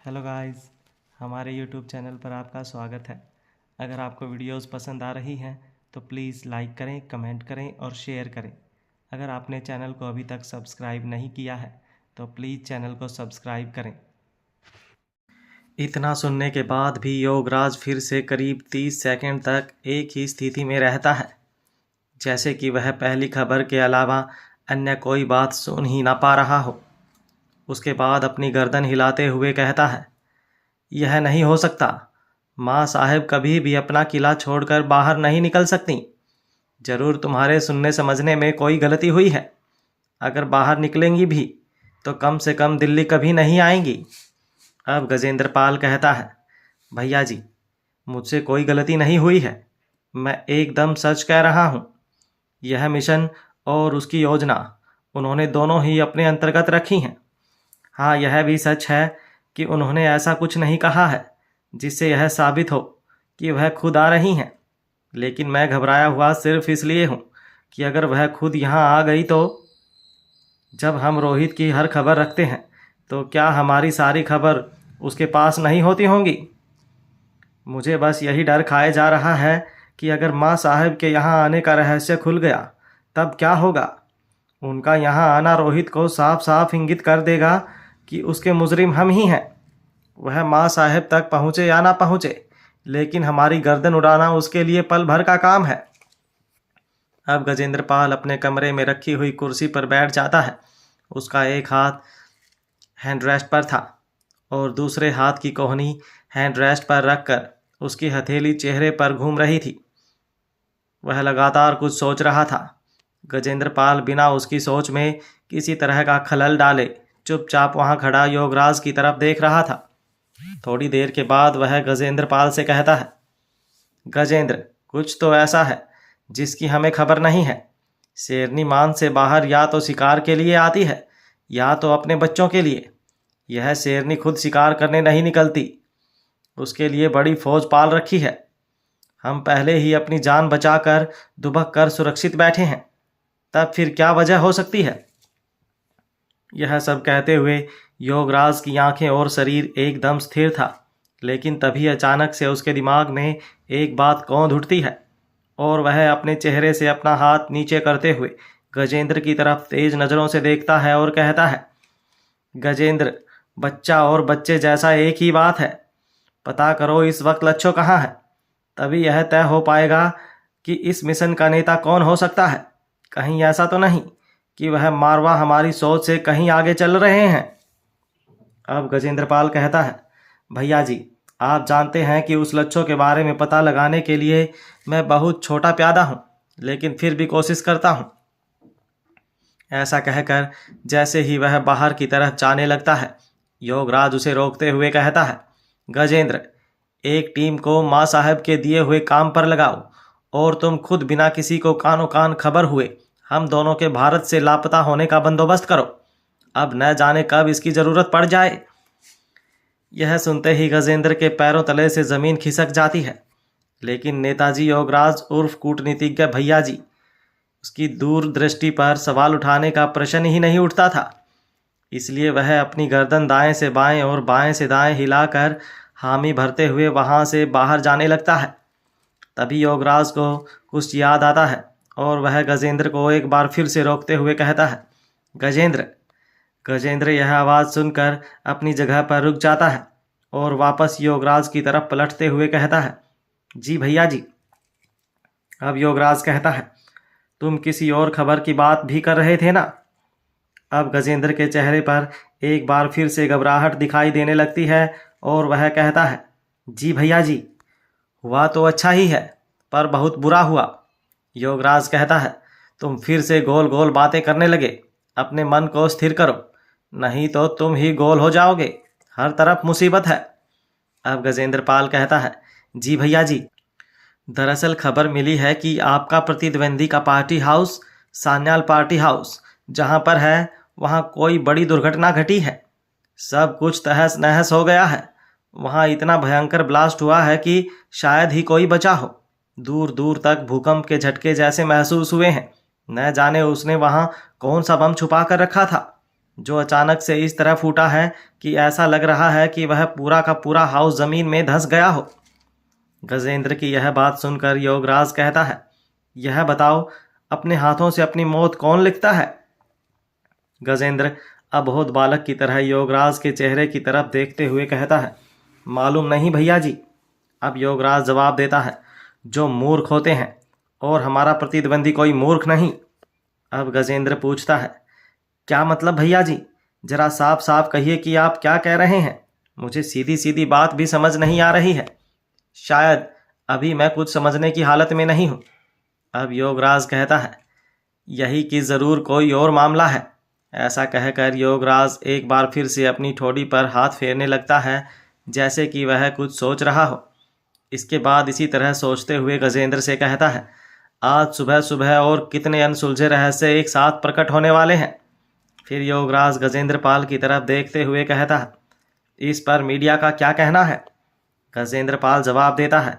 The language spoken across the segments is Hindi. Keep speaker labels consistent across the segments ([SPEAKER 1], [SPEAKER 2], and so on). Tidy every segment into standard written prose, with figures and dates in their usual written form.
[SPEAKER 1] हेलो गाइस, हमारे यूट्यूब चैनल पर आपका स्वागत है। अगर आपको वीडियोस पसंद आ रही हैं तो प्लीज़ लाइक करें, कमेंट करें और शेयर करें। अगर आपने चैनल को अभी तक सब्सक्राइब नहीं किया है तो प्लीज़ चैनल को सब्सक्राइब करें। इतना सुनने के बाद भी योगराज फिर से करीब 30 सेकंड तक एक ही स्थिति में रहता है, जैसे कि वह पहली खबर के अलावा अन्य कोई बात सुन ही ना पा रहा हो। उसके बाद अपनी गर्दन हिलाते हुए कहता है, यह नहीं हो सकता। माँ साहेब कभी भी अपना किला छोड़कर बाहर नहीं निकल सकती। जरूर तुम्हारे सुनने समझने में कोई गलती हुई है। अगर बाहर निकलेंगी भी तो कम से कम दिल्ली कभी नहीं आएंगी। अब गजेंद्र पाल कहता है, भैया जी, मुझसे कोई गलती नहीं हुई है। मैं एकदम सच कह रहा हूँ। यह मिशन और उसकी योजना उन्होंने दोनों ही अपने अंतर्गत रखी हैं। हाँ, यह भी सच है कि उन्होंने ऐसा कुछ नहीं कहा है जिससे यह साबित हो कि वह खुद आ रही हैं। लेकिन मैं घबराया हुआ सिर्फ इसलिए हूँ कि अगर वह खुद यहाँ आ गई तो जब हम रोहित की हर खबर रखते हैं तो क्या हमारी सारी खबर उसके पास नहीं होती होंगी। मुझे बस यही डर खाए जा रहा है कि अगर माँ साहब के यहाँ आने का रहस्य खुल गया तब क्या होगा। उनका यहाँ आना रोहित को साफ साफ इंगित कर देगा कि उसके मुजरिम हम ही हैं। वह माँ साहेब तक पहुँचे या ना पहुँचे, लेकिन हमारी गर्दन उड़ाना उसके लिए पल भर का काम है। अब गजेंद्र पाल अपने कमरे में रखी हुई कुर्सी पर बैठ जाता है। उसका एक हाथ हैंडरेस्ट पर था और दूसरे हाथ की कोहनी हैंडरेस्ट पर रखकर उसकी हथेली चेहरे पर घूम रही थी। वह लगातार कुछ सोच रहा था। गजेंद्र पाल बिना उसकी सोच में किसी तरह का खलल डाले चुपचाप वहां खड़ा योगराज की तरफ देख रहा था। थोड़ी देर के बाद वह गजेंद्र पाल से कहता है, गजेंद्र, कुछ तो ऐसा है जिसकी हमें खबर नहीं है। शेरनी मान से बाहर या तो शिकार के लिए आती है या तो अपने बच्चों के लिए। यह शेरनी खुद शिकार करने नहीं निकलती, उसके लिए बड़ी फौज पाल रखी है। हम पहले ही अपनी जान बचाकर दुबक कर सुरक्षित बैठे हैं, तब फिर क्या वजह हो सकती है। यह सब कहते हुए योगराज की आंखें और शरीर एकदम स्थिर था, लेकिन तभी अचानक से उसके दिमाग में एक बात कौंध उठती है और वह अपने चेहरे से अपना हाथ नीचे करते हुए गजेंद्र की तरफ तेज नज़रों से देखता है और कहता है, गजेंद्र, बच्चा और बच्चे जैसा एक ही बात है। पता करो इस वक्त लच्छो कहाँ है, तभी यह तय हो पाएगा कि इस मिशन का नेता कौन हो सकता है। कहीं ऐसा तो नहीं कि वह मारवा हमारी सोच से कहीं आगे चल रहे हैं। अब गजेंद्र पाल कहता है, भैया जी, आप जानते हैं कि उस लच्छो के बारे में पता लगाने के लिए मैं बहुत छोटा प्यादा हूँ, लेकिन फिर भी कोशिश करता हूँ। ऐसा कहकर जैसे ही वह बाहर की तरफ जाने लगता है, योगराज उसे रोकते हुए कहता है, गजेंद्र, एक टीम को माँ साहब के दिए हुए काम पर लगाओ और तुम खुद बिना किसी को कानो कान खबर हुए हम दोनों के भारत से लापता होने का बंदोबस्त करो। अब न जाने कब इसकी ज़रूरत पड़ जाए। यह सुनते ही गजेंद्र के पैरों तले से ज़मीन खिसक जाती है, लेकिन नेताजी योगराज उर्फ कूटनीतिज्ञ भैया जी, उसकी दूरदृष्टि पर सवाल उठाने का प्रश्न ही नहीं उठता था। इसलिए वह अपनी गर्दन दाएं से बाएं और बाएं से दाएं हिलाकर हामी भरते हुए वहां से बाहर जाने लगता है। तभी योगराज को कुछ याद आता है और वह गजेंद्र को एक बार फिर से रोकते हुए कहता है, गजेंद्र। गजेंद्र यह आवाज़ सुनकर अपनी जगह पर रुक जाता है और वापस योगराज की तरफ पलटते हुए कहता है, जी भैया जी। अब योगराज कहता है, तुम किसी और खबर की बात भी कर रहे थे ना। अब गजेंद्र के चेहरे पर एक बार फिर से घबराहट दिखाई देने लगती है और वह कहता है, जी भैया जी, हुआ तो अच्छा ही है पर बहुत बुरा हुआ। योगराज कहता है, तुम फिर से गोल गोल बातें करने लगे। अपने मन को स्थिर करो, नहीं तो तुम ही गोल हो जाओगे। हर तरफ मुसीबत है। अब गजेंद्र पाल कहता है, जी भैया जी, दरअसल खबर मिली है कि आपका प्रतिद्वंदी का party house Sanyal party house जहां पर है वहां कोई बड़ी दुर्घटना घटी है। सब कुछ तहस नहस हो गया है। वहां इतना भयंकर ब्लास्ट हुआ है कि शायद ही कोई बचा हो। दूर दूर तक भूकंप के झटके जैसे महसूस हुए हैं। न जाने उसने वहां कौन सा बम छुपा कर रखा था। जो अचानक से इस तरह फूटा है कि ऐसा लग रहा है कि वह पूरा का पूरा हाउस जमीन में धंस गया हो। गजेंद्र की यह बात सुनकर योगराज कहता है, यह बताओ, अपने हाथों से अपनी मौत कौन लिखता है? गजेंद्र अबोध बालक की तरह योगराज के चेहरे की तरफ देखते हुए कहता है, मालूम नहीं भैया जी। अब योगराज जवाब देता है, जो मूर्ख होते हैं, और हमारा प्रतिद्वंदी कोई मूर्ख नहीं। अब गजेंद्र पूछता है, क्या मतलब भैया जी? जरा साफ साफ कहिए कि आप क्या कह रहे हैं। मुझे सीधी सीधी बात भी समझ नहीं आ रही है। शायद अभी मैं कुछ समझने की हालत में नहीं हूँ। अब योगराज कहता है, यही कि ज़रूर कोई और मामला है। ऐसा कहकर योगराज एक बार फिर से अपनी ठोड़ी पर हाथ फेरने लगता है, जैसे कि वह कुछ सोच रहा हो। इसके बाद इसी तरह सोचते हुए गजेंद्र से कहता है, आज सुबह सुबह और कितने अनसुलझे रहस्य एक साथ प्रकट होने वाले हैं। फिर योगराज गजेंद्र पाल की तरफ देखते हुए कहता है, इस पर मीडिया का क्या कहना है? गजेंद्र पाल जवाब देता है,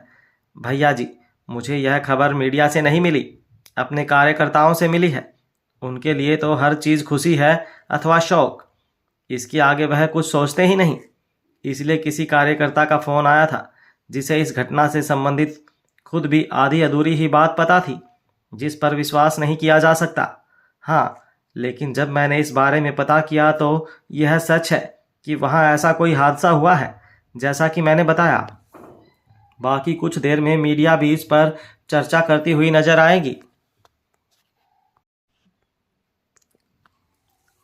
[SPEAKER 1] भैया जी, मुझे यह खबर मीडिया से नहीं मिली, अपने कार्यकर्ताओं से मिली है। उनके लिए तो हर चीज़ खुशी है अथवा शौक, इसके आगे वह कुछ सोचते ही नहीं। इसलिए किसी कार्यकर्ता का फ़ोन आया था, जिसे इस घटना से संबंधित खुद भी आधी अधूरी ही बात पता थी, जिस पर विश्वास नहीं किया जा सकता। हाँ, लेकिन जब मैंने इस बारे में पता किया तो यह सच है कि वहाँ ऐसा कोई हादसा हुआ है जैसा कि मैंने बताया। बाकी कुछ देर में मीडिया भी इस पर चर्चा करती हुई नजर आएगी।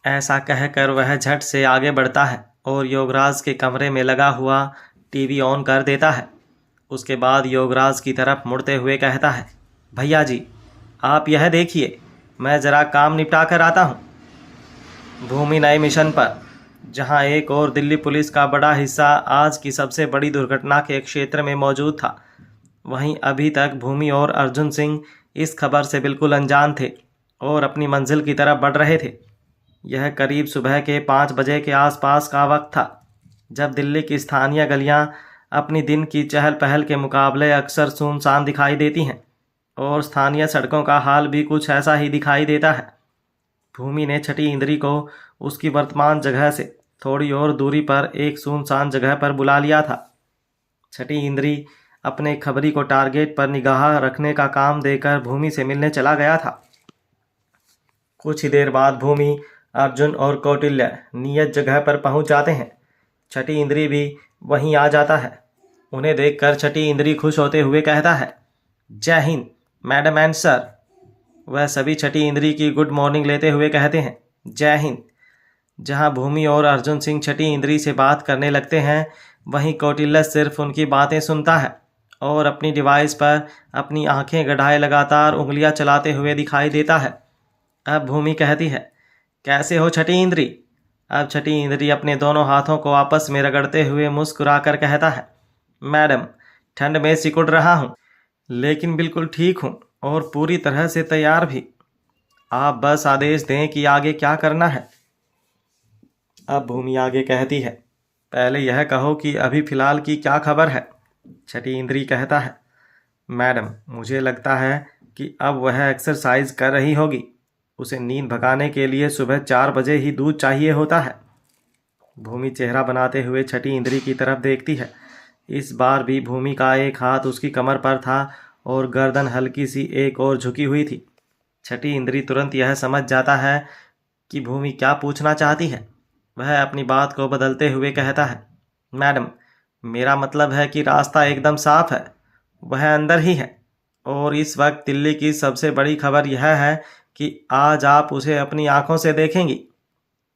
[SPEAKER 1] ऐसा कहकर वह झट से आगे बढ़ता है और योगराज के कमरे में लगा हुआ टीवी ऑन कर देता है। उसके बाद योगराज की तरफ मुड़ते हुए कहता है, भैया जी, आप यह देखिए, मैं ज़रा काम निपटा कर आता हूँ। भूमि नए मिशन पर, जहाँ एक और दिल्ली पुलिस का बड़ा हिस्सा आज की सबसे बड़ी दुर्घटना के क्षेत्र में मौजूद था, वहीं अभी तक भूमि और अर्जुन सिंह इस खबर से बिल्कुल अनजान थे और अपनी मंजिल की तरफ बढ़ रहे थे। यह करीब सुबह के 5 बजे के आसपास का वक्त था, जब दिल्ली की स्थानीय गलियां अपनी दिन की चहल पहल के मुकाबले अक्सर सुनसान दिखाई देती हैं और स्थानीय सड़कों का हाल भी कुछ ऐसा ही दिखाई देता है। भूमि ने छठी इंद्री को उसकी वर्तमान जगह से थोड़ी और दूरी पर एक सुनसान जगह पर बुला लिया था। छठी इंद्री अपने खबरी को टारगेट पर निगाह रखने का काम देकर भूमि से मिलने चला गया था। कुछ ही देर बाद भूमि, अर्जुन और कौटिल्य नियत जगह पर पहुंच जाते हैं। छठी इंद्री भी वहीं आ जाता है। उन्हें देखकर छठी इंद्री खुश होते हुए कहता है, जय हिंद मैडम एंड सर। वह सभी छठी इंद्री की गुड मॉर्निंग लेते हुए कहते हैं, जय हिंद। जहां भूमि और अर्जुन सिंह छठी इंद्री से बात करने लगते हैं, वहीं कौटिल्य सिर्फ उनकी बातें सुनता है और अपनी डिवाइस पर अपनी आंखें गड़ाए लगातार उंगलियां चलाते हुए दिखाई देता है। अब भूमि कहती है, कैसे हो छठी इंद्री? अब छठी इंद्री अपने दोनों हाथों को आपस में रगड़ते हुए मुस्कुराकर कहता है, मैडम, ठंड में सिकुड़ रहा हूँ, लेकिन बिल्कुल ठीक हूँ और पूरी तरह से तैयार भी। आप बस आदेश दें कि आगे क्या करना है। अब भूमि आगे कहती है, पहले यह कहो कि अभी फ़िलहाल की क्या खबर है। छठी इंद्री कहता है, मैडम, मुझे लगता है कि अब वह एक्सरसाइज कर रही होगी। उसे नींद भगाने के लिए सुबह 4 बजे ही दूध चाहिए होता है। भूमि चेहरा बनाते हुए छठी इंद्री की तरफ देखती है। इस बार भी भूमि का एक हाथ उसकी कमर पर था और गर्दन हल्की सी एक ओर झुकी हुई थी। छठी इंद्री तुरंत यह समझ जाता है कि भूमि क्या पूछना चाहती है। वह अपनी बात को बदलते हुए कहता है, मैडम, मेरा मतलब है कि रास्ता एकदम साफ है, वह अंदर ही है। और इस वक्त दिल्ली की सबसे बड़ी खबर यह है कि आज आप उसे अपनी आंखों से देखेंगी।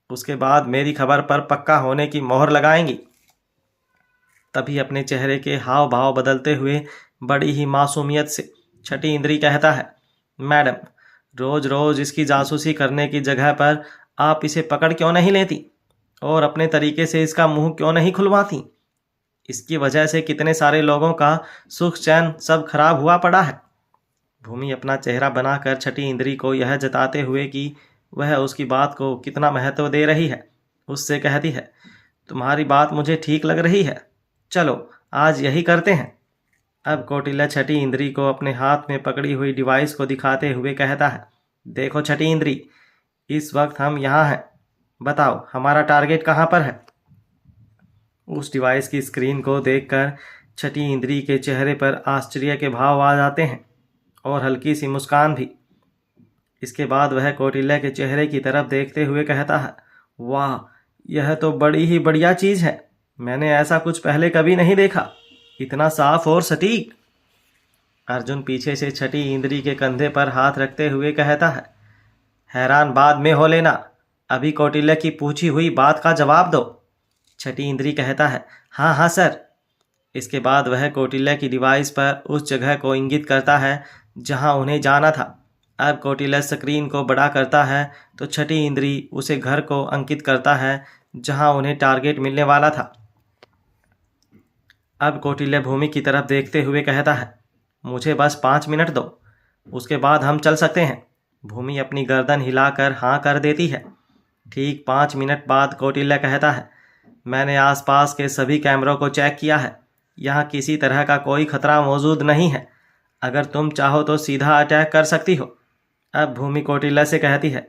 [SPEAKER 1] उसके बाद मेरी खबर पर पक्का होने की मोहर लगाएंगी। तभी अपने चेहरे के हाव भाव बदलते हुए बड़ी ही मासूमियत से छठी इंद्री कहता है, मैडम, रोज रोज इसकी जासूसी करने की जगह पर आप इसे पकड़ क्यों नहीं लेती और अपने तरीके से इसका मुंह क्यों नहीं खुलवाती? इसकी वजह से कितने सारे लोगों का सुख चैन सब खराब हुआ पड़ा है। भूमि अपना चेहरा बनाकर छठी इंद्री को यह जताते हुए कि वह उसकी बात को कितना महत्व दे रही है, उससे कहती है, तुम्हारी बात मुझे ठीक लग रही है, चलो आज यही करते हैं। अब कौटिल्य छठी इंद्री को अपने हाथ में पकड़ी हुई डिवाइस को दिखाते हुए कहता है, देखो छठी इंद्री, इस वक्त हम यहाँ हैं, बताओ हमारा टारगेट कहाँ पर है। उस डिवाइस की स्क्रीन को देखकर छठी इंद्री के चेहरे पर आश्चर्य के भाव आ जाते हैं और हल्की सी मुस्कान भी। इसके बाद वह कौटिल्य के चेहरे की तरफ देखते हुए कहता है, वाह, यह तो बड़ी ही बढ़िया चीज़ है। मैंने ऐसा कुछ पहले कभी नहीं देखा, इतना साफ और सटीक। अर्जुन पीछे से छठी इंद्री के कंधे पर हाथ रखते हुए कहता है, हैरान बाद में हो लेना, अभी कौटिल्य की पूछी हुई बात का जवाब दो। छठी इंद्री कहता है, हाँ हाँ सर। इसके बाद वह कौटिल्य की डिवाइस पर उस जगह को इंगित करता है जहां उन्हें जाना था। अब कौटिल्य स्क्रीन को बड़ा करता है तो छठी इंद्री उसे घर को अंकित करता है जहां उन्हें टारगेट मिलने वाला था। अब कौटिल्य भूमि की तरफ देखते हुए कहता है, मुझे बस 5 मिनट दो, उसके बाद हम चल सकते हैं। भूमि अपनी गर्दन हिलाकर हाँ कर देती है। ठीक 5 मिनट बाद कौटिल्य कहता है, मैंने आसपास के सभी कैमरों को चेक किया है, यहाँ किसी तरह का कोई खतरा मौजूद नहीं है। अगर तुम चाहो तो सीधा अटैक कर सकती हो। अब भूमि कौटिल्य से कहती है,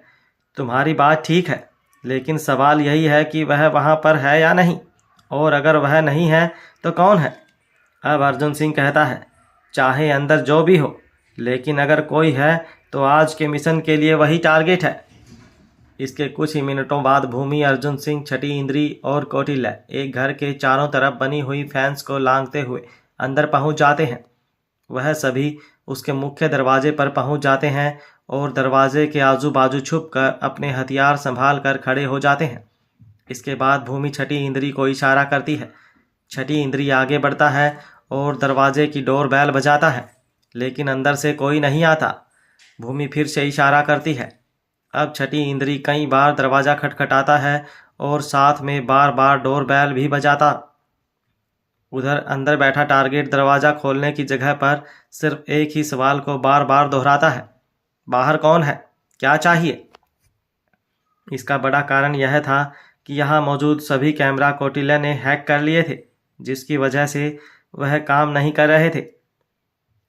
[SPEAKER 1] तुम्हारी बात ठीक है, लेकिन सवाल यही है कि वह वहाँ पर है या नहीं, और अगर वह नहीं है तो कौन है। अब अर्जुन सिंह कहता है, चाहे अंदर जो भी हो, लेकिन अगर कोई है तो आज के मिशन के लिए वही टारगेट है। इसके कुछ ही मिनटों बाद भूमि, अर्जुन सिंह, छठी इंद्री और कौटिल्य एक घर के चारों तरफ बनी हुई फैंस को लांघते हुए अंदर पहुंच जाते हैं। वह सभी उसके मुख्य दरवाजे पर पहुंच जाते हैं और दरवाजे के आजू बाजू छुप कर अपने हथियार संभाल कर खड़े हो जाते हैं। इसके बाद भूमि छठी इंद्री को इशारा करती है। छठी इंद्री आगे बढ़ता है और दरवाजे की डोर बेल बजाता है, लेकिन अंदर से कोई नहीं आता। भूमि फिर से इशारा करती है। अब छठी इंद्री कई बार दरवाज़ा खटखटाता है और साथ में बार बार डोर बेल भी बजाता। उधर अंदर बैठा टारगेट दरवाज़ा खोलने की जगह पर सिर्फ एक ही सवाल को बार बार दोहराता है, बाहर कौन है, क्या चाहिए। इसका बड़ा कारण यह था कि यहाँ मौजूद सभी कैमरा कौटिल्य ने हैक कर लिए थे, जिसकी वजह से वह काम नहीं कर रहे थे।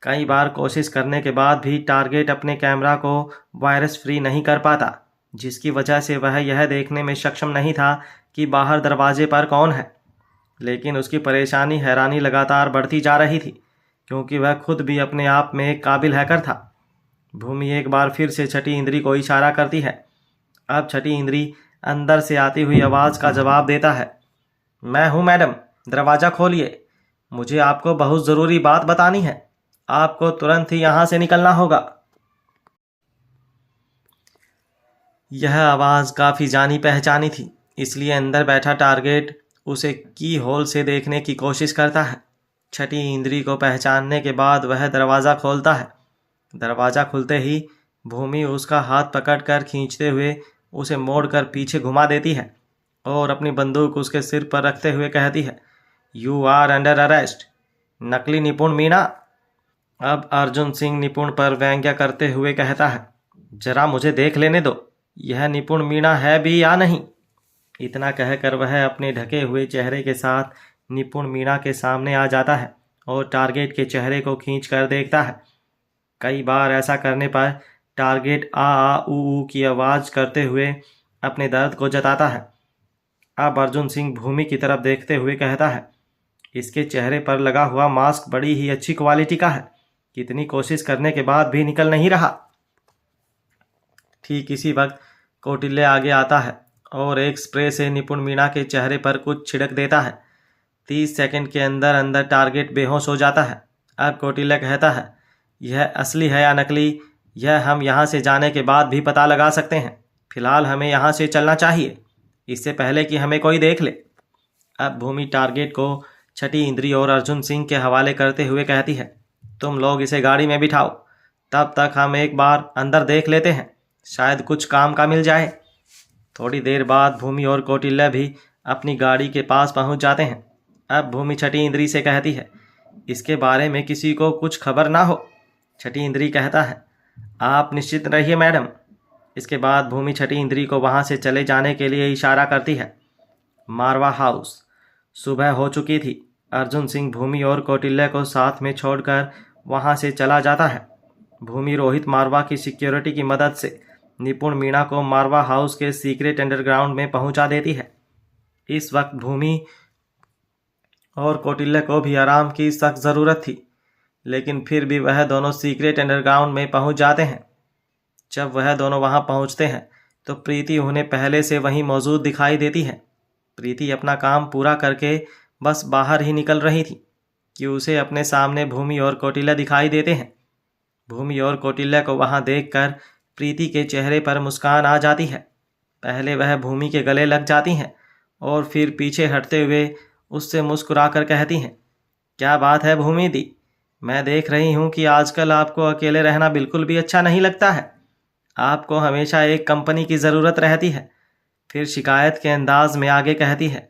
[SPEAKER 1] कई बार कोशिश करने के बाद भी टारगेट अपने कैमरा को वायरस फ्री नहीं कर पाता, जिसकी वजह से वह यह देखने में सक्षम नहीं था कि बाहर दरवाजे पर कौन है। लेकिन उसकी परेशानी, हैरानी लगातार बढ़ती जा रही थी, क्योंकि वह खुद भी अपने आप में एक काबिल हैकर था। भूमि एक बार फिर से छठी इंद्री को इशारा करती है। अब छठी इंद्री अंदर से आती हुई आवाज़ का जवाब देता है, मैं हूँ मैडम, दरवाज़ा खोलिए, मुझे आपको बहुत ज़रूरी बात बतानी है, आपको तुरंत ही यहाँ से निकलना होगा। यह आवाज़ काफ़ी जानी पहचानी थी, इसलिए अंदर बैठा टारगेट उसे की होल से देखने की कोशिश करता है। छठी इंद्री को पहचानने के बाद वह दरवाज़ा खोलता है। दरवाज़ा खुलते ही भूमि उसका हाथ पकड़कर खींचते हुए उसे मोड़कर पीछे घुमा देती है और अपनी बंदूक उसके सिर पर रखते हुए कहती है, यू आर अंडर अरेस्ट, नकली निपुण मीणा। अब अर्जुन सिंह निपुण पर व्यंग्य करते हुए कहता है, जरा मुझे देख लेने दो, यह निपुण मीणा है भी या नहीं। इतना कहकर वह अपने ढके हुए चेहरे के साथ निपुण मीणा के सामने आ जाता है और टारगेट के चेहरे को खींच कर देखता है। कई बार ऐसा करने पर टारगेट आ ऊ की आवाज़ करते हुए अपने दर्द को जताता है। अब अर्जुन सिंह भूमि की तरफ देखते हुए कहता है, इसके चेहरे पर लगा हुआ मास्क बड़ी ही अच्छी क्वालिटी का है, कितनी कोशिश करने के बाद भी निकल नहीं रहा। ठीक इसी वक्त कौटिल्य आगे आता है और एक स्प्रे से निपुण मीणा के चेहरे पर कुछ छिड़क देता है। 30 सेकंड के अंदर अंदर टारगेट बेहोश हो जाता है। अब कौटिल्य कहता है, यह असली है या नकली, यह हम यहाँ से जाने के बाद भी पता लगा सकते हैं। फिलहाल हमें यहाँ से चलना चाहिए, इससे पहले कि हमें कोई देख ले। अब भूमि टारगेट को छठी इंद्री और अर्जुन सिंह के हवाले करते हुए कहती है, तुम लोग इसे गाड़ी में बिठाओ, तब तक हम एक बार अंदर देख लेते हैं, शायद कुछ काम का मिल जाए। थोड़ी देर बाद भूमि और कौटिल्य भी अपनी गाड़ी के पास पहुंच जाते हैं। अब भूमि छठी इंद्री से कहती है, इसके बारे में किसी को कुछ खबर ना हो। छठी इंद्री कहता है, आप निश्चित रहिए मैडम। इसके बाद भूमि छठी इंद्री को वहां से चले जाने के लिए इशारा करती है। मारवा हाउस। सुबह हो चुकी थी। अर्जुन सिंह भूमि और कौटिल्य को साथ में छोड़कर वहां से चला जाता है। भूमि रोहित मारवा की सिक्योरिटी की मदद से निपुण मीणा को मारवा हाउस के सीक्रेट अंडरग्राउंड में पहुंचा देती है। इस वक्त भूमि और कौटिल्य को भी आराम की सख्त ज़रूरत थी, लेकिन फिर भी वह दोनों सीक्रेट अंडरग्राउंड में पहुंच जाते हैं। जब वह दोनों वहां पहुंचते हैं तो प्रीति उन्हें पहले से वहीं मौजूद दिखाई देती है। प्रीति अपना काम पूरा करके बस बाहर ही निकल रही थी कि उसे अपने सामने भूमि और कौटिल्य दिखाई देते हैं। भूमि और कौटिल्य को वहां देखकर प्रीति के चेहरे पर मुस्कान आ जाती है। पहले वह भूमि के गले लग जाती हैं और फिर पीछे हटते हुए उससे मुस्कुराकर कहती हैं, क्या बात है भूमि दी, मैं देख रही हूँ कि आजकल आपको अकेले रहना बिल्कुल भी अच्छा नहीं लगता है। आपको हमेशा एक कंपनी की ज़रूरत रहती है। फिर शिकायत के अंदाज में आगे कहती है,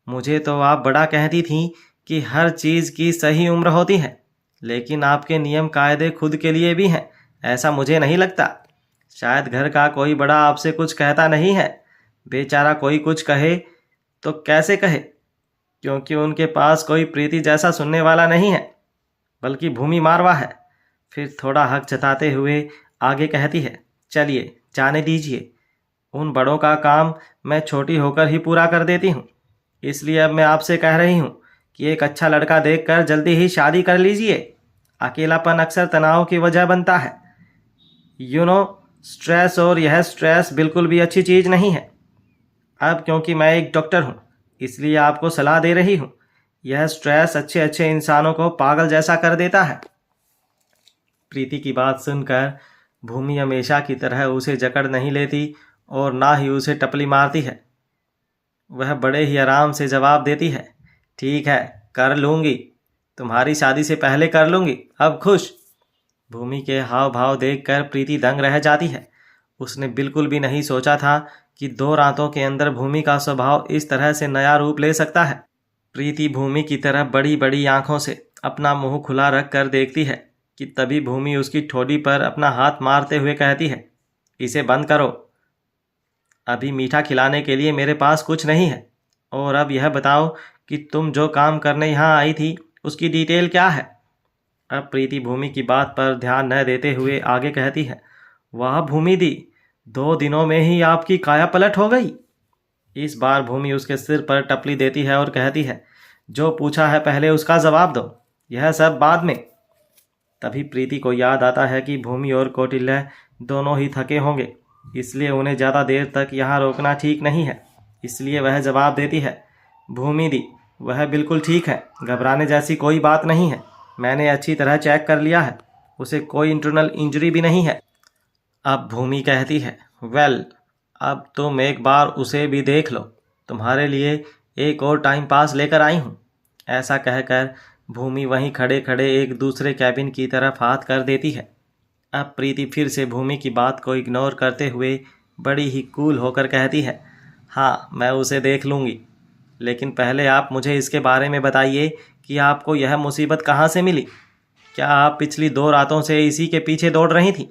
[SPEAKER 1] मुझे तो आप बड़ा कहती थी कि हर चीज़ की सही उम्र होती है, लेकिन आपके नियम कायदे खुद के लिए भी हैं, ऐसा मुझे नहीं लगता। शायद घर का कोई बड़ा आपसे कुछ कहता नहीं है। बेचारा कोई कुछ कहे तो कैसे कहे, क्योंकि उनके पास कोई प्रीति जैसा सुनने वाला नहीं है, बल्कि भूमि मारवा है। फिर थोड़ा हक जताते हुए आगे कहती है, चलिए जाने दीजिए, उन बड़ों का काम मैं छोटी होकर ही पूरा कर देती हूँ। इसलिए अब मैं आपसे कह रही हूँ कि एक अच्छा लड़का देखकर जल्दी ही शादी कर लीजिए। अकेलापन अक्सर तनाव की वजह बनता है, स्ट्रेस, और यह स्ट्रेस बिल्कुल भी अच्छी चीज़ नहीं है। अब क्योंकि मैं एक डॉक्टर हूँ, इसलिए आपको सलाह दे रही हूँ। यह स्ट्रेस अच्छे अच्छे इंसानों को पागल जैसा कर देता है। प्रीति की बात सुनकर भूमि हमेशा की तरह उसे जकड़ नहीं लेती और ना ही उसे टपली मारती है। वह बड़े ही आराम से जवाब देती है, ठीक है, कर लूँगी, तुम्हारी शादी से पहले कर लूँगी, अब खुश। भूमि के हाव भाव देखकर प्रीति दंग रह जाती है। उसने बिल्कुल भी नहीं सोचा था कि 2 रातों के अंदर भूमि का स्वभाव इस तरह से नया रूप ले सकता है। प्रीति भूमि की तरफ बड़ी बड़ी आंखों से अपना मुंह खुला रख कर देखती है कि तभी भूमि उसकी ठोड़ी पर अपना हाथ मारते हुए कहती है, इसे बंद करो, अभी मीठा खिलाने के लिए मेरे पास कुछ नहीं है। और अब यह बताओ कि तुम जो काम करने यहाँ आई थी उसकी डिटेल क्या है। अब प्रीति भूमि की बात पर ध्यान न देते हुए आगे कहती है, वाह भूमि दी, 2 दिनों में ही आपकी काया पलट हो गई। इस बार भूमि उसके सिर पर टपली देती है और कहती है, जो पूछा है पहले उसका जवाब दो, यह सब बाद में। तभी प्रीति को याद आता है कि भूमि और कौटिल्य दोनों ही थके होंगे, इसलिए उन्हें ज़्यादा देर तक यहाँ रोकना ठीक नहीं है। इसलिए वह जवाब देती है, भूमि दी, वह बिल्कुल ठीक है, घबराने जैसी कोई बात नहीं है, मैंने अच्छी तरह चेक कर लिया है, उसे कोई इंटरनल इंजरी भी नहीं है। अब भूमि कहती है, वेल, अब तुम एक बार उसे भी देख लो, तुम्हारे लिए एक और टाइम पास लेकर आई हूँ। ऐसा कहकर भूमि वहीं खड़े खड़े एक दूसरे कैबिन की तरफ हाथ कर देती है। अब प्रीति फिर से भूमि की बात को इग्नोर करते हुए बड़ी ही कूल होकर कहती है, हाँ, मैं उसे देख लूँगी, लेकिन पहले आप मुझे इसके बारे में बताइए कि आपको यह मुसीबत कहाँ से मिली। क्या आप पिछली 2 रातों से इसी के पीछे दौड़ रही थी?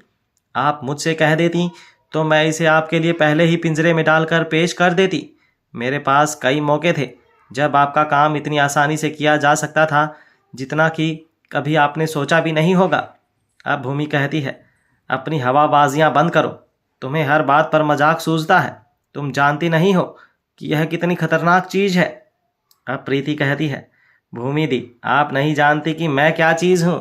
[SPEAKER 1] आप मुझसे कह देती तो मैं इसे आपके लिए पहले ही पिंजरे में डालकर पेश कर देती। मेरे पास कई मौके थे जब आपका काम इतनी आसानी से किया जा सकता था, जितना कि कभी आपने सोचा भी नहीं होगा। अब भूमि कहती है, अपनी हवाबाजियाँ बंद करो, तुम्हें हर बात पर मजाक सूझता है, तुम जानती नहीं हो कि यह कितनी खतरनाक चीज़ है। अब प्रीति कहती है, भूमि दी, आप नहीं जानती कि मैं क्या चीज़ हूँ।